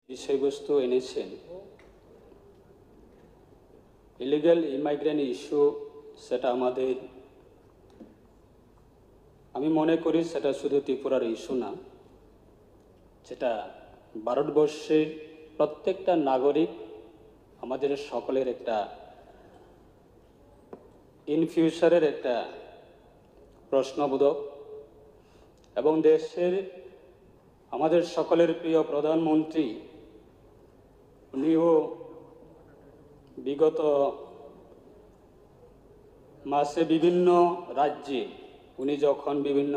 বিষয়বস্তু এনেছেন illegal ইমাইগ্রেন্ট issue, সেটা আমি মনে করি সেটা শুধু ত্রিপুরার ইস্যু না, যেটা ভারতবর্ষের প্রত্যেকটা নাগরিক আমাদের সকলের একটা ইন ফিউচারের একটা প্রশ্নবোধক। এবং দেশের আমাদের সকলের প্রিয় প্রধানমন্ত্রী উনিও বিগত মাসে বিভিন্ন রাজ্যে উনি যখন বিভিন্ন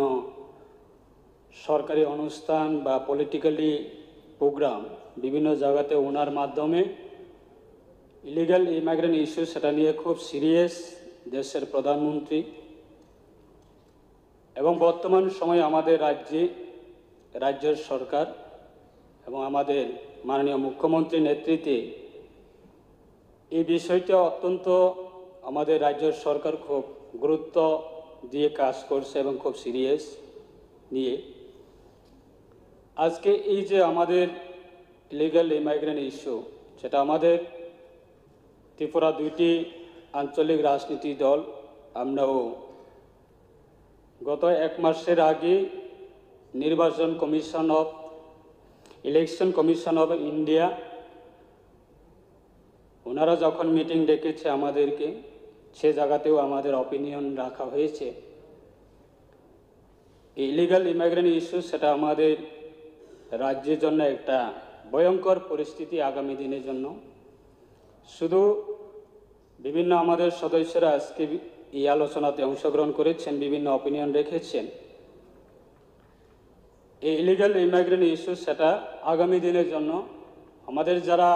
সরকারি অনুষ্ঠান বা পলিটিক্যালি প্রোগ্রাম বিভিন্ন জায়গাতে ওনার মাধ্যমে ইলিগাল ইমাইগ্রেন্ট ইস্যু সেটা নিয়ে খুব সিরিয়াস দেশের প্রধানমন্ত্রী। এবং বর্তমান সময়ে আমাদের রাজ্যের সরকার এবং আমাদের মাননীয় মুখ্যমন্ত্রীর নেতৃত্বে এই বিষয়টা অত্যন্ত আমাদের রাজ্যের সরকার খুব গুরুত্ব দিয়ে কাজ করছে এবং খুব সিরিয়াস নিয়ে আজকে এই যে আমাদের ইলিগাল ইমাইগ্রেন্ট ইস্যু, সেটা আমাদের ত্রিপুরা দুইটি আঞ্চলিক রাজনীতি দল আমরাও গত এক মাসের আগে ইলেকশন কমিশন অফ ইন্ডিয়া ওনারা যখন মিটিং ডেকেছে আমাদেরকে, সে জায়গাতেও আমাদের অপিনিয়ন রাখা হয়েছে। ইলিগাল ইমাইগ্রেন্ট ইস্যু সেটা আমাদের রাজ্যের জন্য একটা ভয়ঙ্কর পরিস্থিতি আগামী দিনের জন্য। শুধু বিভিন্ন আমাদের সদস্যরা আজকে এই আলোচনাতে অংশগ্রহণ করেছেন, বিভিন্ন অপিনিয়ন রেখেছেন। এই ইলিগাল ইমাইগ্রেন্ট ইস্যু সেটা আগামী দিনের জন্য আমাদের যারা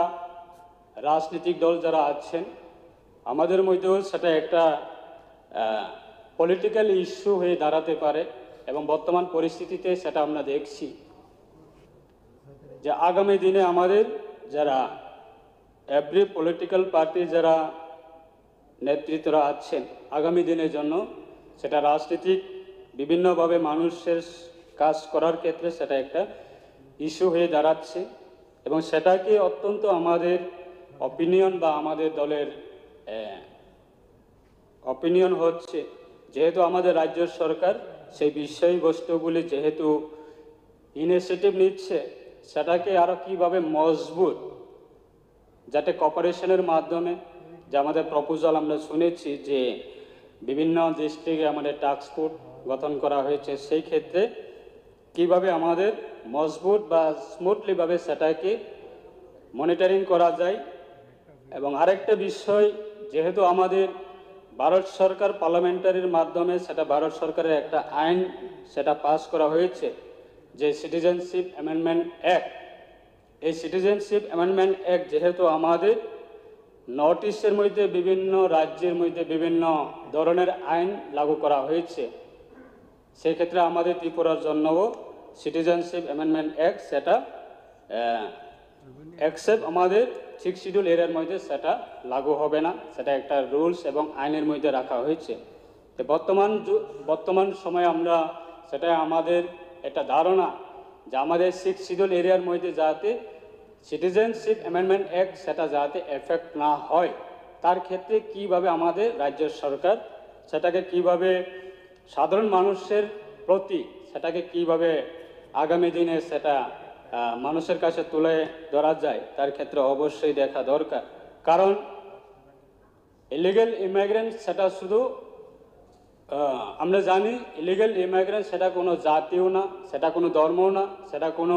রাজনৈতিক দল যারা আছেন আমাদের মধ্যেও সেটা একটা পলিটিক্যাল ইস্যু হয়ে দাঁড়াতে পারে। এবং বর্তমান পরিস্থিতিতে সেটা আমরা দেখছি যে আগামী দিনে আমাদের যারা এভরি পলিটিক্যাল পার্টি যারা নেতৃত্বরা আছেন আগামী দিনের জন্য সেটা রাজনীতিক বিভিন্নভাবে মানুষের কাজ করার ক্ষেত্রে সেটা একটা ইস্যু হয়ে দাঁড়াচ্ছে। এবং সেটাকে অত্যন্ত আমাদের অপিনিয়ন বা আমাদের দলের অপিনিয়ন হচ্ছে, যেহেতু আমাদের রাজ্য সরকার সেই বিষয়বস্তুগুলি যেহেতু ইনিশিয়েটিভ নিচ্ছে, সেটাকে আরও কীভাবে মজবুত, যাতে কপারেশনের মাধ্যমে যে আমাদের প্রপোজাল আমরা শুনেছি যে বিভিন্ন ডিস্ট্রিক্টে আমাদের টাস্ক ফোর্স গঠন করা হয়েছে, সেই ক্ষেত্রে কিভাবে আমাদের মজবুত বা স্মুথলিভাবে সেটাকে মনিটরিং করা যায়। এবং আরেকটা বিষয়, যেহেতু আমাদের ভারত সরকার পার্লামেন্টারির মাধ্যমে সেটা ভারত সরকারের একটা আইন সেটা পাস করা হয়েছে, যে সিটিজেনশিপ অ্যামেন্ডমেন্ট অ্যাক্ট। এই সিটিজেনশিপ অ্যামেন্ডমেন্ট অ্যাক্ট যেহেতু আমাদের নর্থ ইস্টের মধ্যে বিভিন্ন রাজ্যের মধ্যে বিভিন্ন ধরনের আইন লাগু করা হয়েছে, সেক্ষেত্রে আমাদের ত্রিপুরার জন্যও সিটিজেনশিপ অ্যামেন্ডমেন্ট অ্যাক্ট সেটা অ্যাকসেপ্ট আমাদের 6 শিডিউল এরিয়ার মধ্যে সেটা লাগু হবে না, সেটা একটা রুলস এবং আইনের মধ্যে রাখা হয়েছে। তো বর্তমান সময়ে আমরা সেটা আমাদের একটা ধারণা যে আমাদের 6 শিডিউল এরিয়ার মধ্যে যাতে সিটিজেনশিপ অ্যামেন্ডমেন্ট অ্যাক্ট সেটা যাতে এফেক্ট না হয়, তার ক্ষেত্রে কিভাবে আমাদের রাজ্য সরকার সেটাকে কিভাবে সাধারণ মানুষের প্রতি সেটাকে কিভাবে আগামী দিনে সেটা মানুষের কাছে তুলে ধরা যায়, তার ক্ষেত্রে অবশ্যই দেখা দরকার। কারণ ইলিগাল ইমাইগ্রেন্ট সেটা শুধু আমরা জানি ইলিগাল ইমাইগ্রেন্ট সেটা কোনো জাতিও না, সেটা কোনো ধর্মও না, সেটা কোনো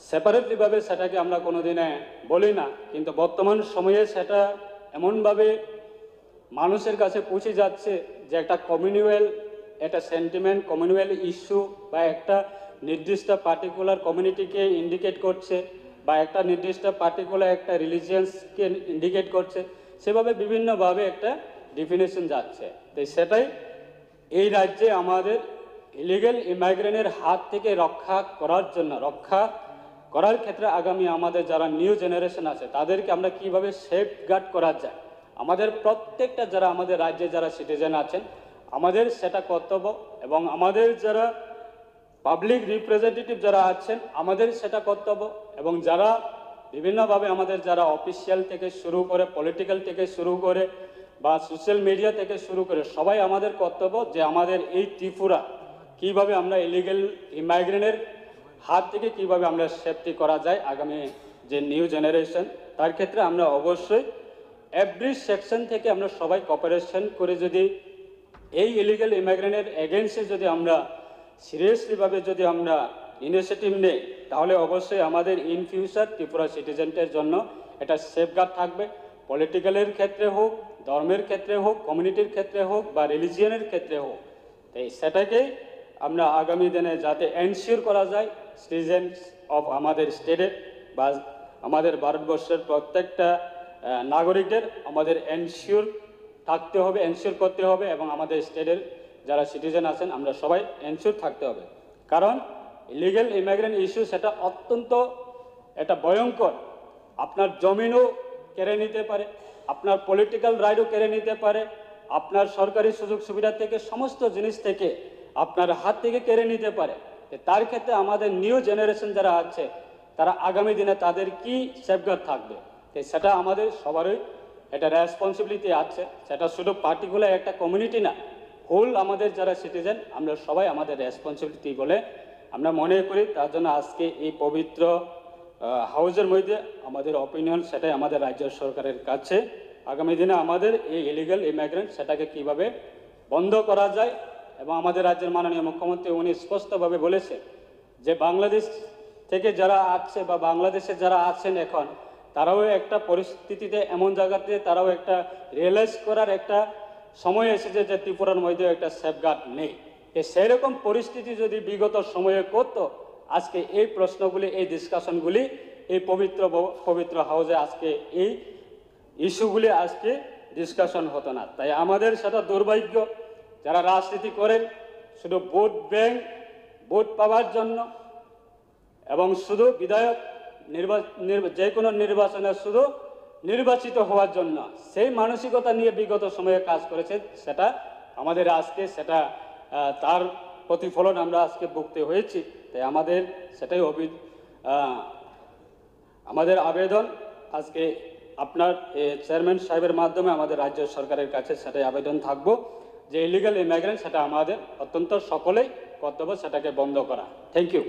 সেপারেটলিভাবে সেটাকে আমরা কোনো দিনে বলি না। কিন্তু বর্তমান সময়ে সেটা এমনভাবে মানুষের কাছে পৌঁছে যাচ্ছে যে একটা কমিউনিয়াল একটা সেন্টিমেন্ট, কমিউনিয়াল ইস্যু বা একটা নির্দিষ্ট পার্টিকুলার কমিউনিটিকে ইন্ডিকেট করছে বা একটা নির্দিষ্ট পার্টিকুলার একটা রিলিজিয়ান্সকে ইন্ডিকেট করছে, সেভাবে বিভিন্নভাবে একটা ডিফিনেশন যাচ্ছে। তাই সেটাই এই রাজ্যে আমাদের ইলিগাল ইমাইগ্রেন্টের হাত থেকে রক্ষা করার ক্ষেত্রে আগামী আমাদের যারা নিউ জেনারেশন আছে তাদেরকে আমরা কিভাবে সেফ গার্ড করা যায়, আমাদের প্রত্যেকটা যারা আমাদের রাজ্যে যারা সিটিজেন আছেন আমাদের সেটা কর্তব্য। এবং আমাদের যারা পাবলিক রিপ্রেজেন্টেটিভ যারা আছেন আমাদের সেটা কর্তব্য, এবং যারা বিভিন্নভাবে আমাদের যারা অফিসিয়াল থেকে শুরু করে, পলিটিক্যাল থেকে শুরু করে বা সোশ্যাল মিডিয়া থেকে শুরু করে সবাই আমাদের কর্তব্য যে আমাদের এই ত্রিপুরা কিভাবে আমরা ইলিগেল ইমাইগ্রেন্টের হাত থেকে কিভাবে আমরা সেফটি করা যায় আগামী যে নিউ জেনারেশন, তার ক্ষেত্রে আমরা অবশ্যই এভরি সেকশন থেকে আমরা সবাই কোঅপারেশন করে যদি এই ইলিগেল ইমাইগ্রেন্টের এগেনস্টে যদি আমরা সিরিয়াসলিভাবে যদি আমরা ইনিশিয়েটিভ নেই, তাহলে অবশ্যই আমাদের ইন ফিউচার ত্রিপুরা সিটিজেনদের জন্য এটা সেফগার্ড থাকবে। পলিটিক্যালের ক্ষেত্রে হোক, ধর্মের ক্ষেত্রে হোক, কমিউনিটির ক্ষেত্রে হোক বা রিলিজিয়নের ক্ষেত্রে হোক, তাই সেটাকেই আমরা আগামী দিনে যাতে এনশিওর করা যায় সিটিজেন্স অফ আমাদের স্টেটে বা আমাদের ভারতবর্ষের প্রত্যেকটা নাগরিকদের আমাদের এনশিওর থাকতে হবে, এনশিওর করতে হবে, এবং আমাদের স্টেটের যারা সিটিজেন আছেন আমরা সবাই এনশিওর থাকতে হবে। কারণ ইলিগেল ইমিগ্রেন্ট ইস্যু সেটা অত্যন্ত এটা ভয়ঙ্কর। আপনার জমিনও কেড়ে নিতে পারে, আপনার পলিটিক্যাল রাইটও কেড়ে নিতে পারে, আপনার সরকারি সুযোগ সুবিধা থেকে সমস্ত জিনিস থেকে আপনার হাত থেকে কেড়ে নিতে পারে। তার ক্ষেত্রে আমাদের নিউ জেনারেশন যারা আছে তারা আগামী দিনে তাদের কি সেফগার্ড থাকবে, সেটা আমাদের সবারই এটা রেসপন্সিবিলিটি আছে। সেটা শুধু পার্টিকুলার একটা কমিউনিটি না, হোল আমাদের যারা সিটিজেন আমরা সবাই আমাদের রেসপন্সিবিলিটি বলে আমরা মনে করি। তার জন্য আজকে এই পবিত্র হাউজের মধ্যে আমাদের অপিনিয়ন সেটাই আমাদের রাজ্য সরকারের কাছে আগামী দিনে আমাদের এই ইলিগাল ইমিগ্রেন্ট সেটাকে কিভাবে বন্ধ করা যায়। এবং আমাদের রাজ্যের মাননীয় মুখ্যমন্ত্রী উনি স্পষ্টভাবে বলেছে যে বাংলাদেশ থেকে যারা আসছে বা বাংলাদেশে যারা আছেন এখন, তারাও একটা পরিস্থিতিতে এমন জায়গাতে তারাও একটা রিয়েলাইজ করার একটা সময় এসেছে যে ত্রিপুরার মধ্যে একটা সেফগার্ড নেই। সেই রকম পরিস্থিতি যদি বিগত সময়ে করতো, আজকে এই প্রশ্নগুলি, এই ডিসকাশনগুলি এই পবিত্র হাউসে আজকে এই ইস্যুগুলি আজকে ডিসকাশন হতো না। তাই আমাদের সেটা দুর্ভাগ্য যারা রাজনীতি করেন শুধু ভোট ব্যাংক, ভোট পাওয়ার জন্য এবং শুধু বিধায়ক যে কোনো নির্বাচনে শুধু নির্বাচিত হওয়ার জন্য সেই মানসিকতা নিয়ে বিগত সময়ে কাজ করেছে, সেটা আমাদের আজকে সেটা তার প্রতিফলন আমরা আজকে ভুগতে হয়েছি। তাই আমাদের সেটাই আমাদের আবেদন আজকে আপনার চেয়ারম্যান সাহেবের মাধ্যমে আমাদের রাজ্য সরকারের কাছে সেটাই আবেদন থাকবো যে ইলিগাল ইমিগ্রেন্ট সেটা আমাদের অত্যন্ত সকলেই কর্তব্য সেটাকে বন্ধ করা। Thank you.